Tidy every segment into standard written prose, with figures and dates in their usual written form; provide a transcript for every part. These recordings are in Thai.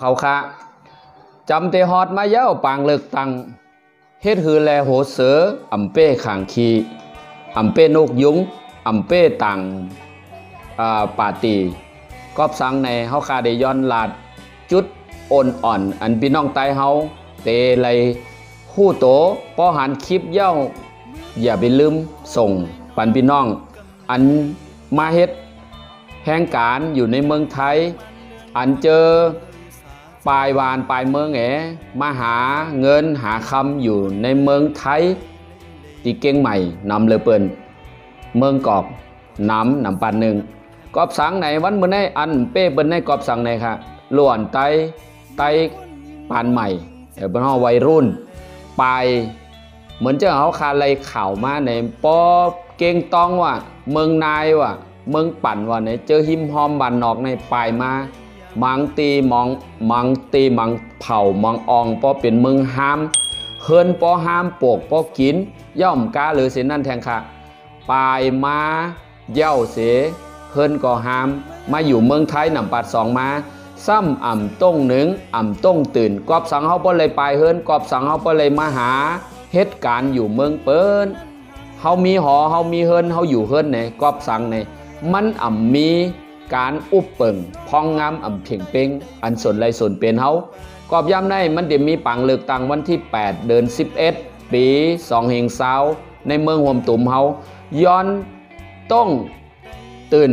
เขาค่ะจำเตฮอดมาเย้าปางเลิกตังเฮ็ดฮือแลโหเสืออำเป้ขางคีอำเป้นกยุงอำเป้ตังป่าตีกอบสังในเฮาคาได้ย้อนลาดจุดอ่อนอันพี่น้องไตเฮาเตไลคู่โตป้อหันคลิปเย้าอย่าไปลืมส่งปันพี่น้องอันมาเฮ็ดแห่งการอยู่ในเมืองไทยอันเจอปลายวานปลายเมืองมาหาเงินหาคำอยู่ในเมืองไทยตีเก่งใหม่นำเลยเปิ้นเมืองกอกนำปันหนึ่งกอบสังไหนวันเมื่อไงอันเป้เปิ้นในกอบสังไหนค่ะล้วนไตปานใหม่เป็นห้องวัยรุ่นปลายเหมือนจะเอาคาอะไรข่าวมาในปอเก่งตองว่ะเมืองนายว่ะเมืองปั่นว่ะในเจอหิมหอมบันนอกในปลายมามังตีมังเผามังอองปอเป็นเมืองห้ามเฮินปอห้ามปกปอกินย่อมกาหรือเสนั่นแทงค่ะปลายมาเย้าเสเฮินก็ห้ามมาอยู่เมืองไทยนำปัดสองมาซ้ำอ่ำต้งหนึ่งอ่ำต้งตื่นกอบสังเขาปอเลยปลายเฮินกอบสังเขาปอเลยมาหาเหตุการณ์อยู่เมืองเปิ้นเขามีหอเขามีเฮินเขาอยู่เฮินในกอบสังในมันอ่ำมีการอุบเปิงพองงามอ่ำเพ่งเป้งอันสนไรสนเป็นเขากอบย้ำในมันเดี๋ยวมีปังเลือกตังวันที่8 เดือน 11 ปี2020ในเมืองห่มตุ่มเขาย้อนต้องตื่น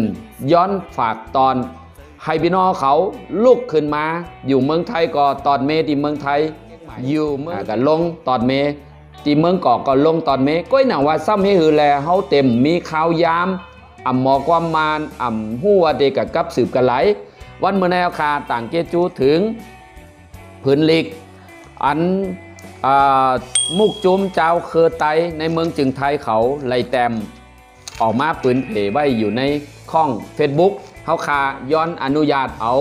ย้อนฝากตอนให้พี่น้องเขาลุกขึ้นมาอยู่เมืองไทยก็ตอนเมที่เมืองไทยอยู่เมืองก็ลงตอนเมที่เมืองกอกก็ลงตอนเมก้อยหนังว่าซ้ำให้หือแลเขาเต็มมีข่าวยามอ่ำหมอความมานอ่ำหัวเด็กกับสืบกันไหลวันเมื่อแนวคาต่างเกจูถึงพื้นลิกอันมุกจุมเจ้าเคอไตในเมืองจึงไทยเขาไล่แต้มออกมาปืนเผยไว้อยู่ในข้อง Facebook เขาคาย้อนอนุญาตเอา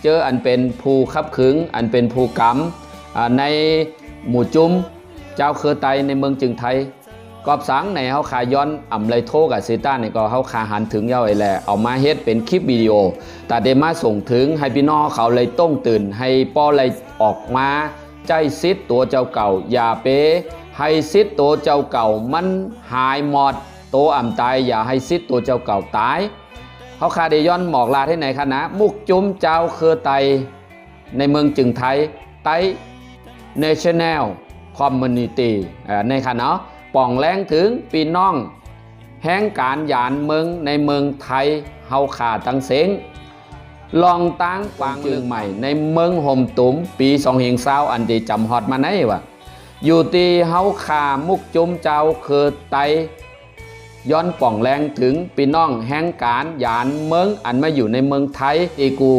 เจออันเป็นผู้ขับขึงอันเป็นผู้กำในหมู่จุมเจ้าเคอไตในเมืองจึงไทยกอบสังในเขาคาย้อนอ่ำไรโทกับซีต้าในก็เขาคาหันถึงเย้าไอ้แหละเอามาเฮ็ดเป็นคลิปวิดีโอแต่เดมาส่งถึงให้พี่น้องเขาเลยต้องตื่นให้ป้อเลยออกมาใจซิดตัวเจ้าเก่าอย่าเป้ให้ซิดตัวเจ้าเก่ามันหายหมดตัวอ่ำตายอย่าให้ซิดตัวเจ้าเก่าตายเขาคาเดย้อนหมอกลาที่ไหนคะนะมุกจุ้มเจ้าเคอไตในเมืองจึงไทยไต National Community ในค่ะเนาะป่องแรงถึงปีน้องแห่งการหยานเมืองในเมืองไทยเฮาขาตังเสงลองตั้งกวางจึงใหม่ในเมืองห่มตุ่มปี2020อันที่จำฮอดมาไหนวะอยู่ที่เฮาขามุกจุ้มเจ้าคือไตย้อนป่องแรงถึงปีน้องแห่งการหยานเมืองอันมาอยู่ในเมืองไทยอีกู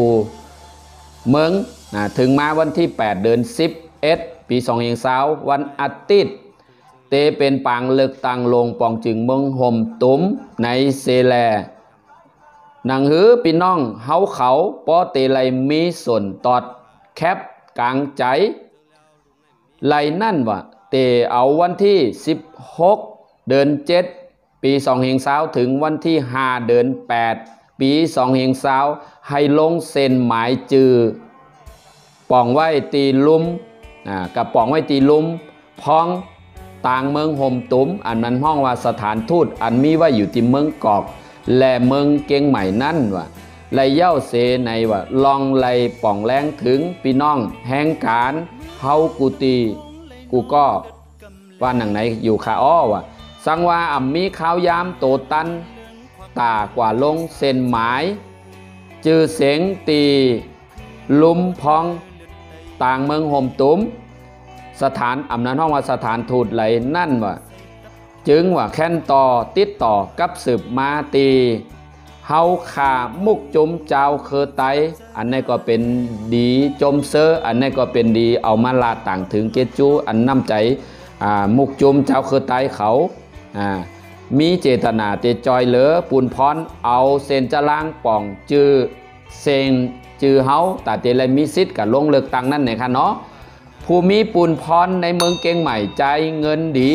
เมืองถึงมาวันที่8 เดือน 11 ปี2020วันอาทิตย์เตเป็นปางเลือกตังลงปองจึงเมืองห่มตุ้มในเซแลหนังหือพี่น้องเฮาเขาปอเตไลมีส่วนตอดแคบกลางใจไลนั่นวะเตเอาวันที่16 เดือน 7 ปี2020ถึงวันที่5 เดือน 8 ปี2020ให้ลงเซ็นหมายจือป่องไว้ตีลุ่มกับป่องไว้ตีลุ่มพองต่างเมืองห่มตุ้มอันนั้นห้องว่าสถานทูตอันมีว่าอยู่ที่เมืองกอกและเมืองเกียงใหม่นั่นว่าไลเย้าเสในว่าลองไลป่องแรงถึงพี่น้องแห่งการเฮากูตีกูก็ว่าหนังไหนอยู่ขาอ้อว่าสังว่าอ่ำมีข้าวยามโตตันตากว่าลงเส้นหมายจือเสียงตีลุมพองต่างเมืองห่มตุ้มสถานอำนาจห้องว่าสถานทูตไหลนั่นว่าจึงว่าแค่นต่อติดต่อกับสืบมาตีเฮาขามุกจุมเจ้าเคอไตอันนี้ก็เป็นดีจมเซอร์อันนี้ก็เป็นดีเอามาลาต่างถึงเกจูอันน้ำใจมุกจุมเจ้าเคอไตเขามีเจตนาเตจอยเหลือปูนพรเอาเซนจะล่างป่องจือเซนจือเฮาแต่เตเลยมีสิทธิ์กับลงเลือกตังนั่นไหนคะเนาะผู้มีปูนพรในเมืองเกียงใหม่ใจเงินดี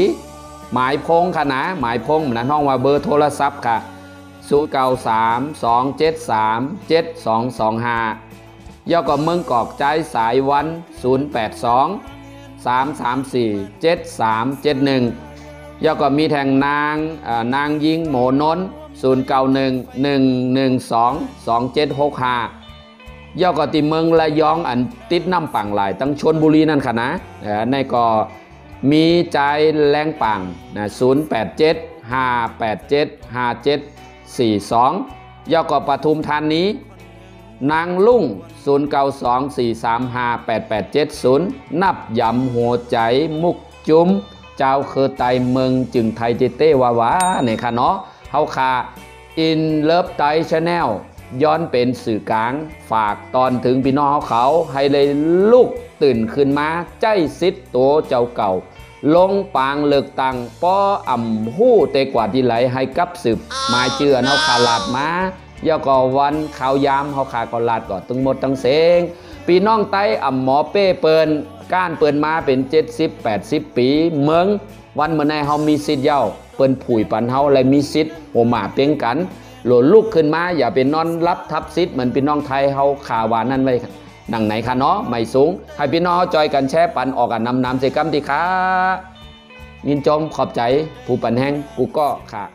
หมายพงค่ะนะหมายพงนั้นห้องว่าเบอร์โทรศัพท์ค่ะ093 273 7225 ย่อก็เมืองกอกใจสายวัน082 334 7371ย่อก็มีแทงนางยิงโหมนน091 112 2765ย่อก็ติเมืองระยองอันติดน้ำปังหลายตั้งชลบุรีนั่นค่ะนะในก็มีใจแรงปังนะ087 587 5742ย่อก็ปทุมธานีนางลุ่ง0924358870นับยำหัวใจมุกจุ้มเจ้าคือไตเมืองจึงไทยเต้วาวาเนี่ยค่ะเนาะเฮาคาอินเลิฟไตชาแนลย้อนเป็นสื่อกลางฝากตอนถึงพี่น้องเขาให้เลยลูกตื่นขึ้นมาใจซิดตัวเจ้าเก่าลงปางเลือกตังป้ออ่ำหู้เตกว่าที่ไหลให้กับสืบมาเจือเนาขาลาดมาย่อก็วันข่าวยามเฮาขาก็ลาดก็ตึงหมดตั้งเสงพี่น้องไต้อ่ำหมอเป้เปินก้านเปินมาเป็น70-80 ปีเมืองวันเมื่อในเฮามีสิทธิ์เย้าเปินผุยปันเฮาและมีสิทธิ์โหมาเพียงกันหล่นลุกขึ้นมาอย่าเป็นนอนรับทับสิทธิ์เหมือนพี่น้องไทยเฮาขาวานั่นไว้ดังไหนคะเนาะไม่สูงให้พี่น้องจอยกันแช่ปันออกกันนำเสกัมติค่ะยินจมขอบใจผู้ปันแห้งกูก็ค่ะ